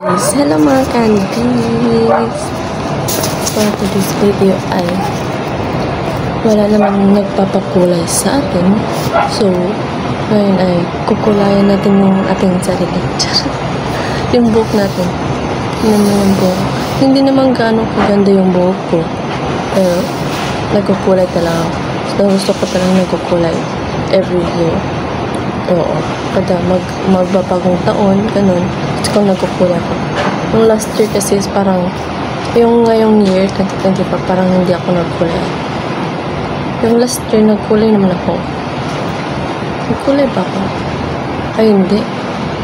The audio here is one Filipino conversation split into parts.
Hello mga candies! For today's video ay wala namang nagpapakulay sa atin. So, ngayon ay kukulayan natin yung ating sarili. Yung buhok natin. Tingnan mo yung buhok. Hindi naman gano'ng kaganda yung buhok ko. Pero, nagkukulay talaga ako. So, gusto ko talagang nagkukulay every year. Oo. Kada magbabagong taon, ganun. Gusto ko nagkukulay ko. Yung last year kasi is parang, yung ngayong year, 2025, parang hindi ako nagkulay. Yung last year, nagkulay naman ako. Nagkulay ba ako? Ay, hindi.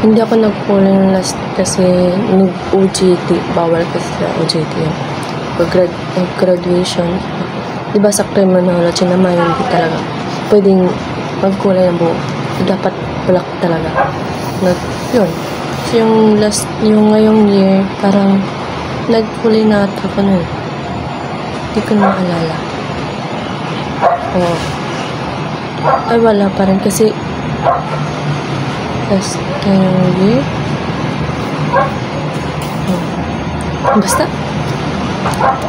Hindi ako nagkulay ng last year kasi nag-OJT. Bawal kasi sa OJT yun. Pag-graduation. Diba sa criminology naman, hindi talaga pwedeng magkulay ng buhok. Dapat black talaga. Yun. So, yung ngayong year, parang nagkulay na ata ako nun. Hindi ko na maalala. Oh. Ay, wala pa rin kasi last year. Oh. Basta.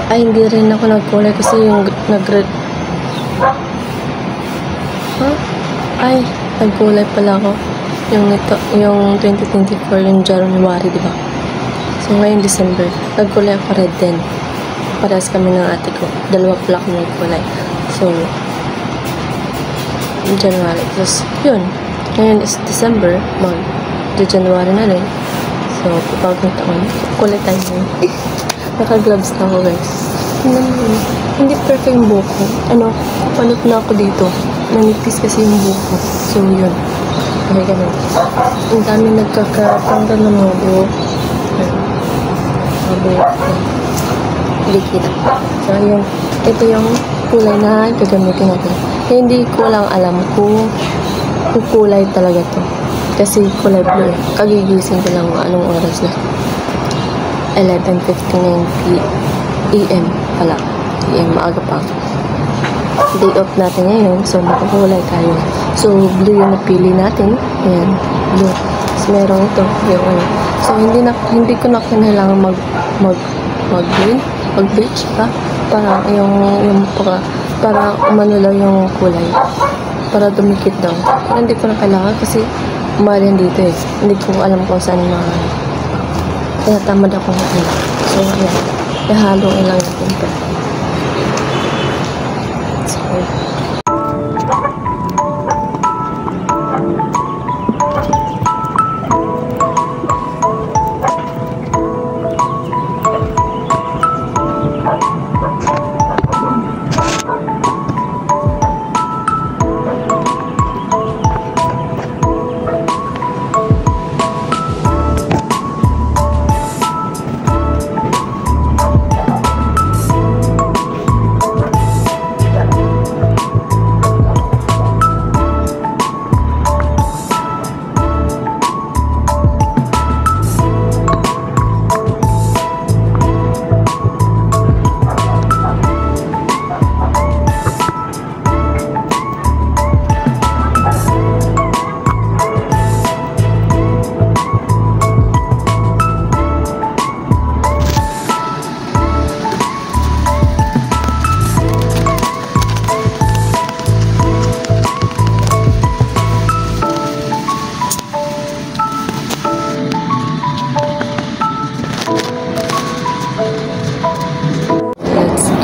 Ay, hindi rin ako nagkulay kasi yung Ay, nagkulay pala ako. Yung 2024, yung January, diba? So, ngayong December, nagkulay ako red din. Parehas kami ng ate ko. Dalawa pala kami nagkulay. So, January. Tapos, yun. Ngayon is December. January na rin. So, bagong taon. Kulay tayo ngayon. Naka-gloves na ako, guys. Hindi perfect yung buhok ko. Panot na ako dito. Nanipis kasi yung buhok ko. So, yun. Okay, ganun. Ang dami nagkakatanggal ng mga buhok. Mga buhok. Hindi kita. So, yun. Ito yung kulay na gagamitin natin. Hindi ko lang alam kung kulay talaga to. Kasi kulay blue. Kagigising ko lang anong oras na. 11:59 AM pala. AM, maaga pa. Day off natin ngayon. So, makakulay tayo. So, blue yung napili natin. Ayan, blue. So, meron ito. Yung So, hindi ko na kailangan mag-bleach pa. Para para umano lang yung kulay. Para dumikit daw. Pero hindi ko na kailangan kasi mahal yan dito eh. Hindi ko alam kung saan yung mga kaya tamad ako ngayon. So, ayan. Ihalo lang natin ito.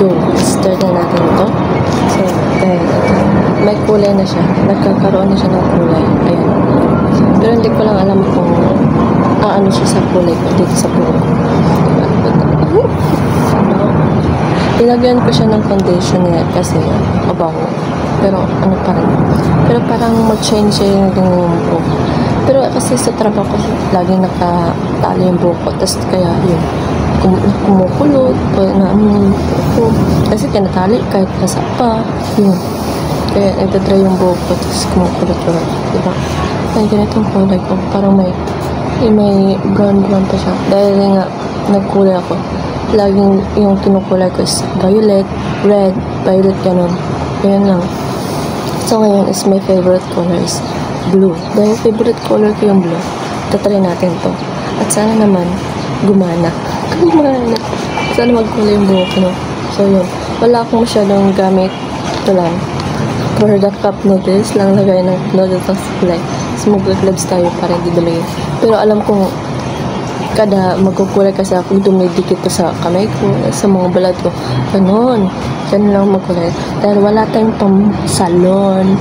So, start na natin ito. So, may kulay na siya. Nagkakaroon na siya ng kulay. Ayan. Pero hindi ko lang alam kung ano siya sa kulay ko dito sa buhok ko. Ilagyan ko siya ng conditioner kasi mabaho. Pero ano pa rin. Pero parang mag-change siya yung buhok. Pero kasi sa trabaho ko, laging nakatali yung buhok ko. Tapos kaya yun. Kumukulot kasi tinatali kahit nasa pa yun, kaya nagdadry yung buhok ko tapos kumukulot ko, diba? Kaya ganitong kulay ko, parang may brown pa siya dahil nga nagkulay ako. Laging yung kinukulay ko is violet, red, violet, ganun. Ganyan lang. So ngayon is my favorite color is blue. Dahil favorite color ko yung blue, tatry natin to. At sana naman gumana. Gumana. Sana magkulay yung buhok, no? So, yun. Wala akong masyadong gamit. Ito lang. For the cup noodles, lang lagay ng noodles sa kulay. So, mag-gloves tayo para hindi dumi. Pero alam kong kada magkukulay kasi ako, dumidikit to sa kamay ko, sa mga balat ko. Ganon. Ganon lang magkulay. Dahil wala tayong pang salon.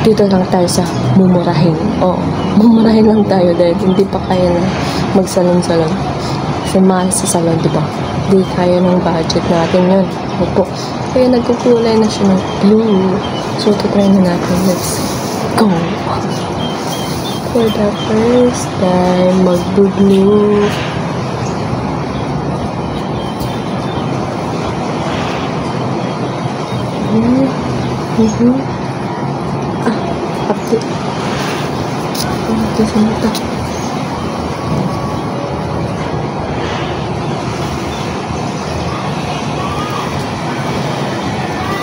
Dito lang tayo sa mumurahin. Oo. Mumurahin lang tayo dahil hindi pa kaya na magsalon-salon. Kasi mahal sa salon, di ba? Hindi kaya ng budget natin yun. Opo. Kaya nagkukulay na siya ng blue. So, try na natin. Let's go! For the first time, mag-blue. Update. Update sa mata.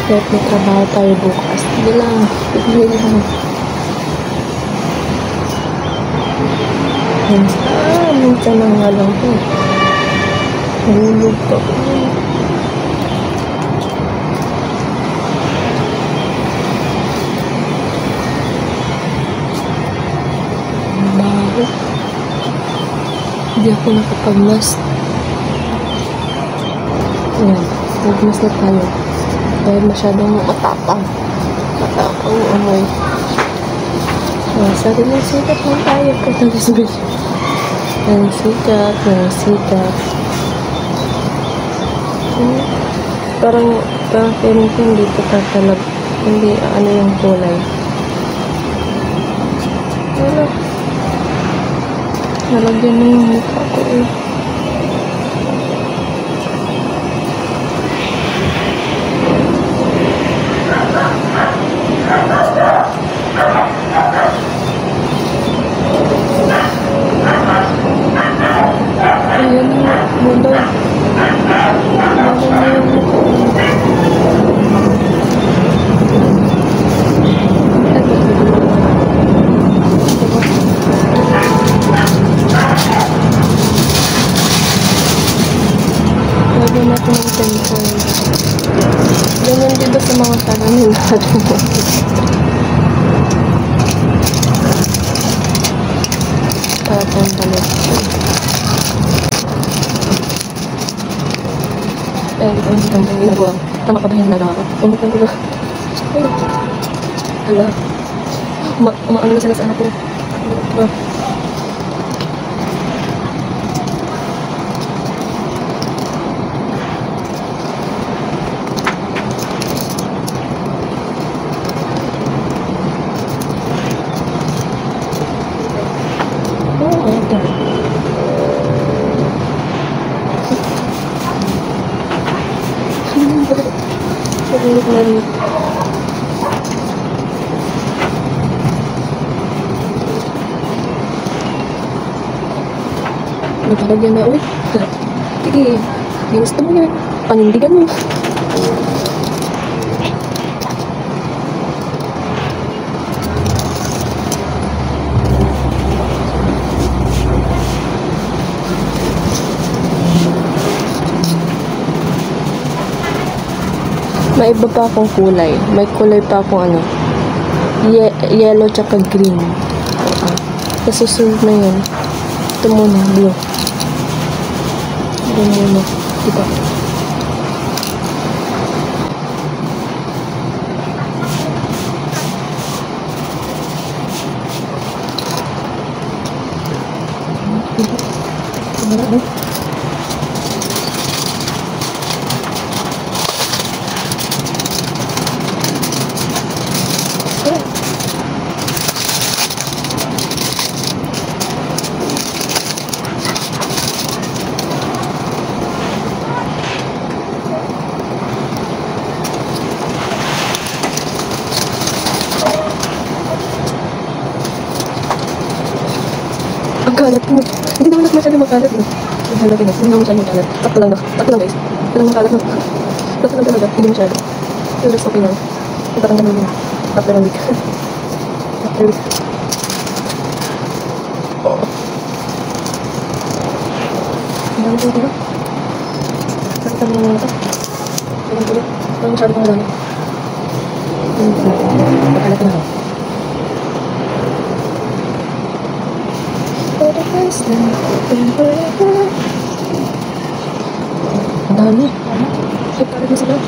Kahit may trabaho tayo bukas. Hindi lang. Hindi lang. Minsan na nga lang po. Nahulog pa po. Bago. Hindi ako nakapag-mask. Ayan. Mag-mask na tayo. Dahil masyadong matapang. Matapang yung amoy. Sabi ng sikat lang tayo po. Ng sikat. Parang feeling ko hindi ko tatalab. Hindi ano yung kulay. Pero nalagyan na yung mukha ko eh. Ayan na, bulog. Bulog na yung mukha. Lagyan natin ng temper. Ganyan dito sa mga salamin natin. Tatanggalin. Ito yung isang ginagawa. Tama ka ba yung nagawa? Umutan ko na. Hala. Umaano na sila sa anak ko. Nagpalagyan na, uy. Sige, ginusto mo yan. Panindigan mo. May iba pa akong kulay. May kulay pa akong ano. Yellow tsaka green. Sa susunod na yun. Ito muna, blue. Ito muna. Diba? Ang kalat mo. Hindi naman masyadong makalat mo. Ang kalat mo. Hindi naman masyadong makalat. Sakto lang na. Sakto lang guys. Ito lang makalat mo. Sakto lang talaga. Hindi masyado. Pero that's okay lang. Ito lang naman yun. After a week. After a week. Ang dami dito. Saktan mo muna ito. Ang dami. Ang masyado pang dami. Pagkalat na ako. For the first time, ang dami. Ay, parang na sila.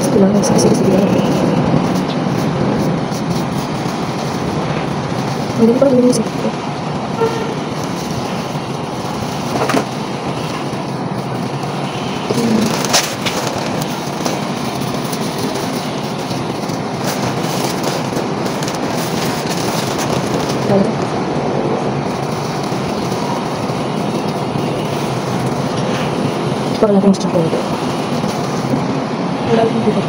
Sige lang, sige lang. Hindi ko parang binisip ko. Parang natin sa ko ito. Wala akong dito.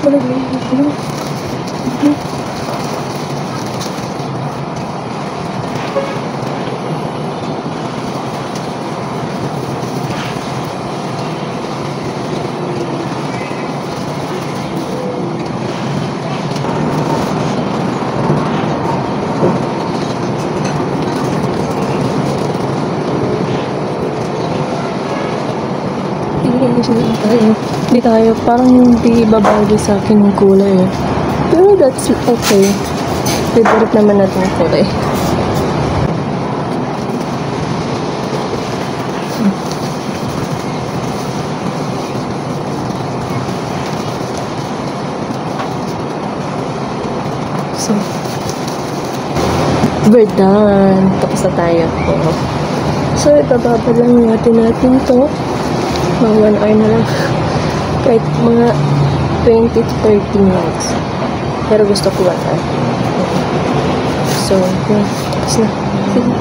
Wala dito. Hindi tayo, parang hindi babago sa akin yung kulay eh. Pero that's okay. Favorite naman natin yung kulay. So, we're done. Tapos na tayo. So, ibababa lang natin to. Mga 1 hour na lang. Kahit mga 20 to 30 minutes. Pero gusto ko 1 hour. So, yun. Tapos na. Sige.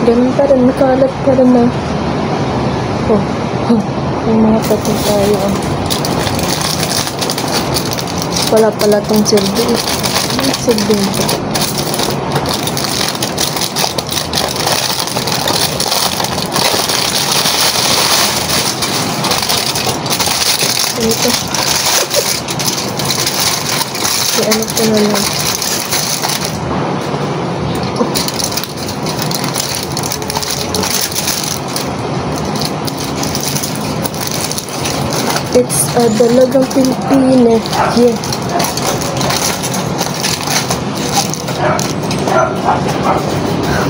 Ganun pa rin. Nakalat pa rin na. May mga tattoo tayo. Wala pala tong silbi. Silbi nito. Ito. I-ano ko na lang. It's a dalagang Pilipino. Yeah.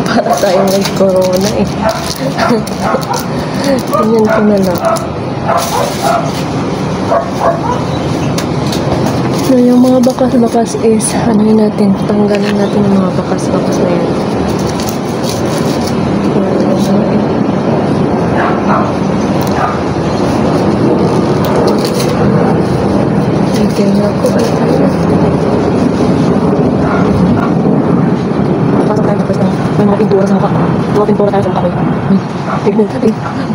Para tayong nag-corona eh. Ganyan ko na lang. So, yung mga bakas-bakas is, ano yun natin, tanggalin natin yung mga bakas-bakas na yan. Okay na ako. Pasok tayo tapos na may mga pintura sa mukha. Mga pintura tayo sa mukha.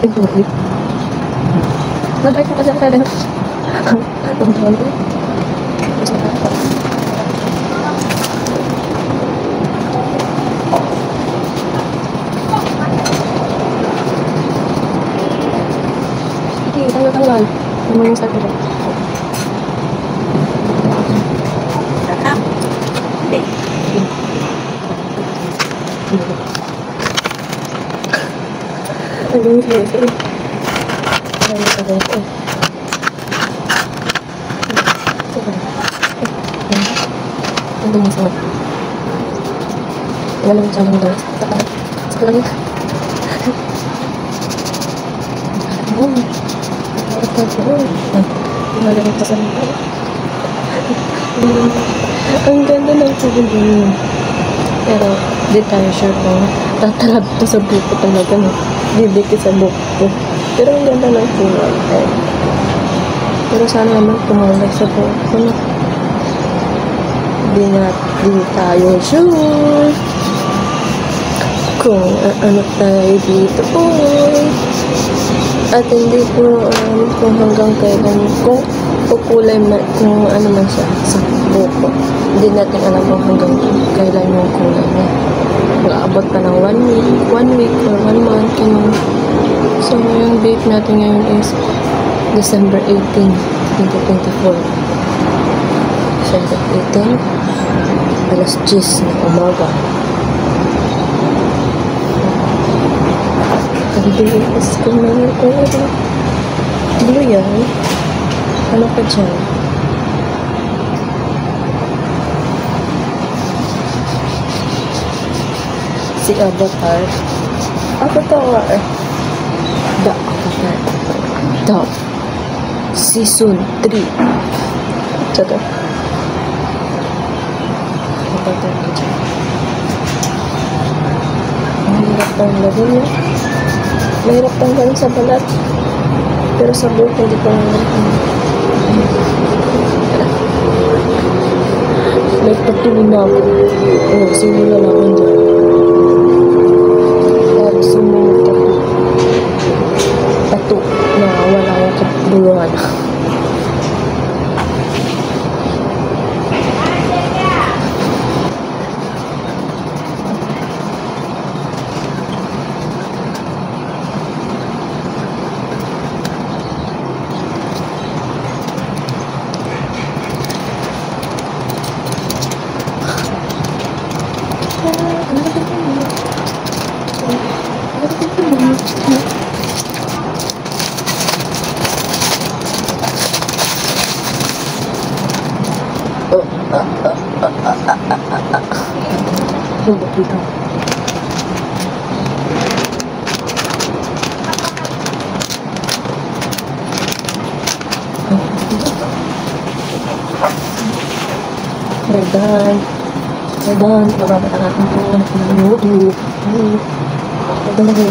Pintura. Nag-like mo kasi ako tayo. Tungtuan ko. Sige, tanggal. Ano mo yung start ko? Ang gawin siya ito. Ang gawin siya ito. Ang gawin siya ito. Ang gawin siya ito. Sa lang. Ang ganda ng tubig niya. Pero di tayo sure kung tatalab to sa buko talaga. Didikit sa buko. Pero ang ganda ng kulay. Pero sana naman tumulay sa buko na. Di tayo sure kung ano tayo dito at hindi ko alam kung hanggang kailan kung kukulay kung ano man siya sa buko. Hindi natin alam kung hanggang kailan yung kulay niya. Mag-aabot pa ng 1 week or 1 month. Ganun. So yung date natin ngayon is December 18, 2024. December 18, alas 10 ng umaga. Ang bilis ko na oras. Ano yan? Ano ka dyan? Si Avatar. Avatar. The Avatar. The Season 3. Tada. Avatar ka dyan. Ang hirap ng lagin niya. Mahirap tanggalin sa balat. Pero sa buhok, hindi ko nangyayon. May patuloy na ako. Oo, simula na ako dyan. Pero sumunod ako. Pato na wala akong kapuluhan. Lubog dito. Redan. Pababata natin po. Redan lagi.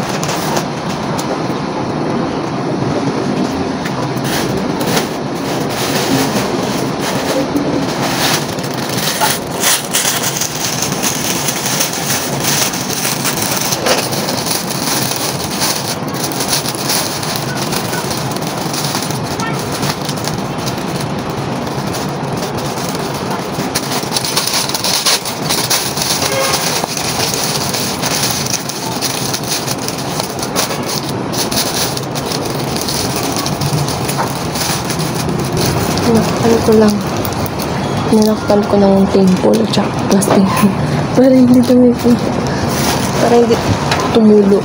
Nilakpan ko ng table at saka plastic para hindi tumipin, para hindi tumulo.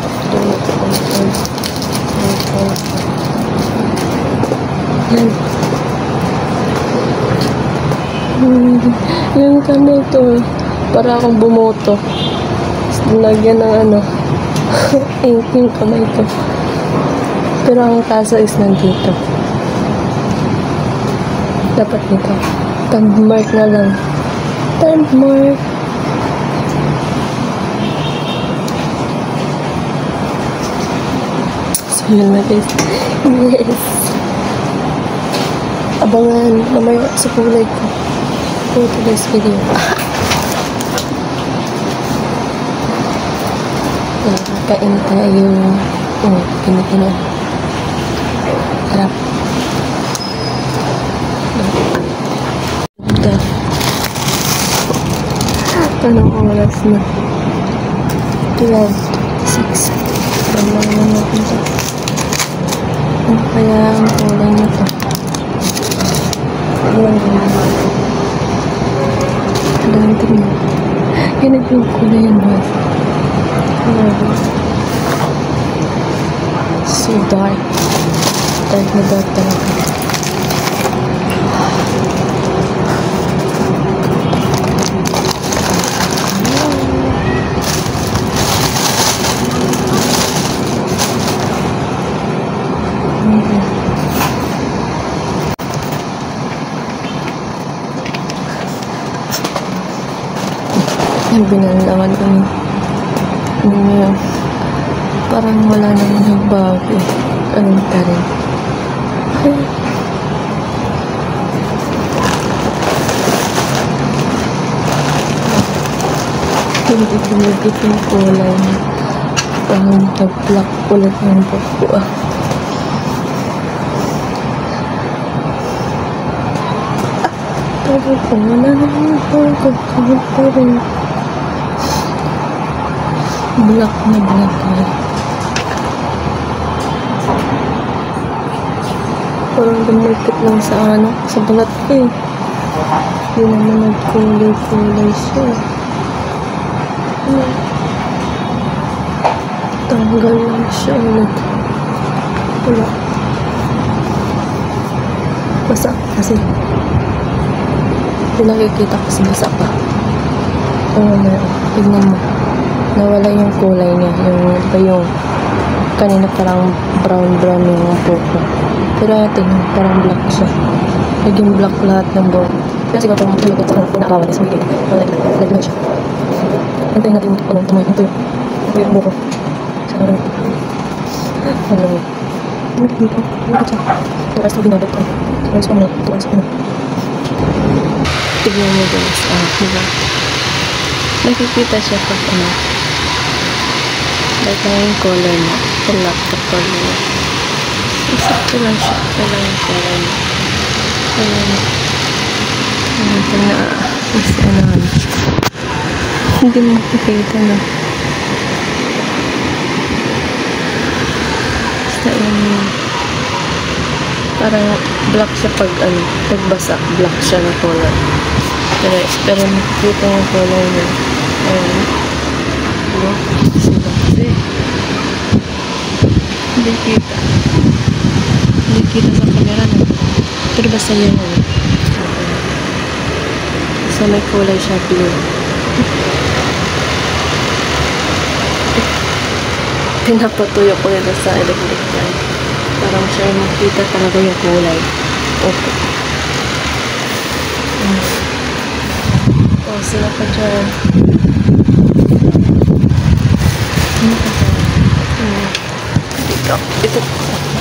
Yung kamay to, para akong bumoto. Lagyan ng ano ink yung kamay ko, pero ang kaso is nandito. Dapat nito thumb mark na lang. Thumb mark. So yun na guys. Yes. Abangan mamaya sa kulay ko for today's video. Kakain tayo. Kinikinan. Harap. Anong oras na? 12:06. Bala naman natin ito. Ano kaya ang kulay nito? Alam tingnan. Yan yung kulay yan guys. So dark. Dark na dark talaga. Yung binanlawan ko niya. Parang wala naman nagbago. Anong pa rin. Hindi pinagit yung kulay. Parang nag-black ulit ng buko. Pero po, wala naman yung buko. Kahit pa rin. Black na black na. Parang dumikit lang sa sa balat ko eh. Hindi naman nagkulay-kulay siya. Tanggal lang siya ulit. Wala. Basa kasi. Hindi nakikita kasi basa pa. Oo na. Tignan mo. Nawala yung kulay niya. Yung kanina parang brown yung buko. Pero tingnan, parang black siya. Naging black lahat ng buko. Kasi siguro parang tuyo ito na nakawan niya. So, naglag siya. Antayin natin yung tumoy. Yung tuyo yung buko. Sa naroon. Ano yun? Ano dito? Ano ka siya? Yung rest ko binabot ko. Tuwas ko muna. Tignan mo guys. Diba? Nakikita siya pag like na yung color niya. Tulak na color niya. Isakto lang siya. Ito lang yung color niya. Ito na is hindi mo makikita na. Basta yung parang black siya pag pagbasa. Black siya na color. Pero nakikita yung color niya. Diba? Kasi hindi kita sa camera na. Pero basta yan so may kulay siya blue. Pinapatuyo ko nila sa electric fan parang siya makita talaga yung kulay. Okay. Sila pa dyan. Ito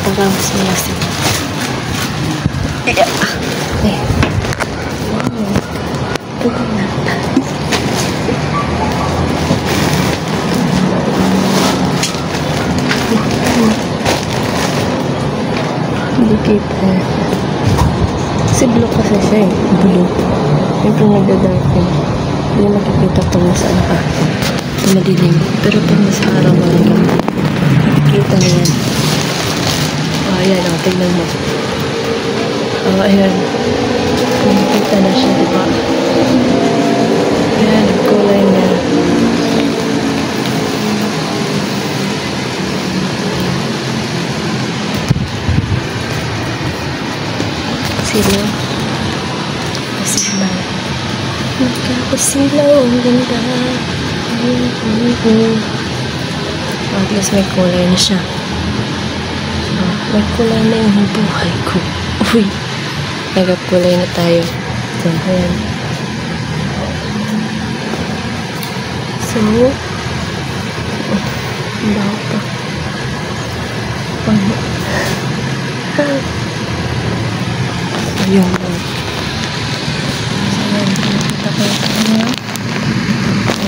parang mas malasin. Wow. Ito na. Hindi kita. Kasi blue kasi siya eh. Blue. Siyempre nagdadarken. Hindi makikita pag nasa madilim. Pero pag nasa araw makikita na yan. Ayan, tignan mo. Ayan. Nakikita na siya, diba? Ayan, ang kulay niya. Silaw. Magkakasilaw. Ang ganda. At least may kulay na siya. May kulay na yung buhay ko. Uy. Nagkakulay na tayo. So, ayan. So, ang baho pa. Ayun. So, ayan. Nakita ko yung kanya.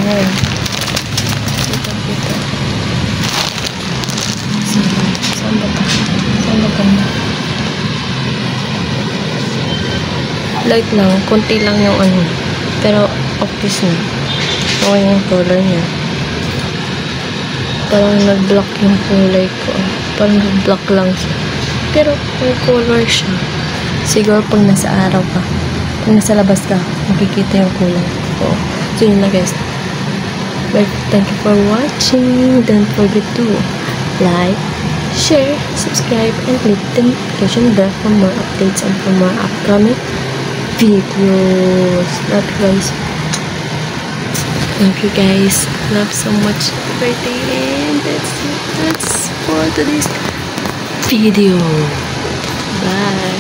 Ayan. Kita. So, saan ba ka? Light lang, konti lang yung pero obvious na. Okay yung color niya. Parang nag-block yung kulay ko. Parang nag-block lang siya. Pero may color siya. Siguro pag nasa araw ka, pag nasa labas ka, makikita yung kulay. So yun na guys. But thank you for watching. Don't forget to like, share, subscribe, and click the notification bell for more updates and for more upcoming videos. Love you guys. Thank you guys. Love so much. Happy birthday. And that's for today's video. Bye.